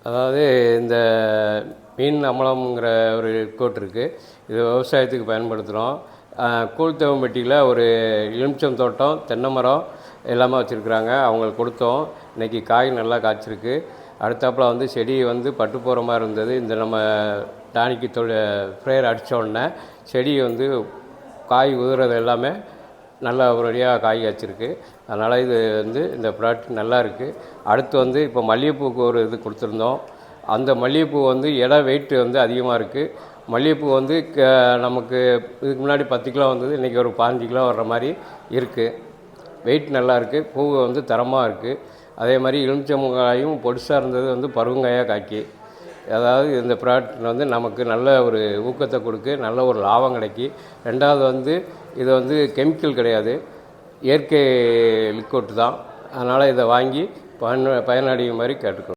அதாவது இந்த மீன் அமலம்ங்கிற ஒரு கோட் இருக்குது. இது விவசாயத்துக்கு பயன்படுத்துகிறோம். கூழ்த்தேவம்பட்டியில் ஒரு எலுமிச்சம் தோட்டம், தென்னை மரம் எல்லாமே வச்சுருக்குறாங்க. அவங்களுக்கு கொடுத்தோம். இன்றைக்கி காய் நல்லா காய்ச்சிருக்கு. அடுத்தாப்பில் வந்து செடி வந்து பட்டு போகிற மாதிரி இருந்தது. இந்த நம்ம டானிக்கு ஸ்ப்ரேயர் அடித்த உடனே செடி வந்து காய் உதிர்றது எல்லாமே நல்லா ஒரேடியாக காய் காய்ச்சிருக்கு. அதனால் இது வந்து இந்த ப்ராடக்ட் நல்லா இருக்குது. அடுத்து வந்து இப்போ மல்லிகைப்பூக்கு ஒரு இது கொடுத்துருந்தோம். அந்த மல்லிகைப்பூ வந்து வெயிட்டு வந்து அதிகமாக இருக்குது. மல்லிகைப்பூ வந்து நமக்கு இதுக்கு முன்னாடி 10 கிலோ வந்தது, இன்றைக்கி ஒரு 15 கிலோ வர்ற மாதிரி இருக்குது. வெயிட் நல்லா இருக்குது. பூ வந்து தரமாக இருக்குது. அதே மாதிரி எலுமிச்சங்காயும் பொடிசாக இருந்தது வந்து பருவங்காயாக காய்க்கி. அதாவது இந்த ப்ராடக்ட் வந்து நமக்கு நல்ல ஒரு ஊக்கத்தை கொடுக்கு, நல்ல ஒரு லாபம் கிடைக்கி. ரெண்டாவது வந்து இது வந்து கெமிக்கல் கிடையாது, இயற்கை லிக்விட் தான். அதனால் இதை வாங்கி பயனடையும் மாதிரி கேட்டுக்கணும்.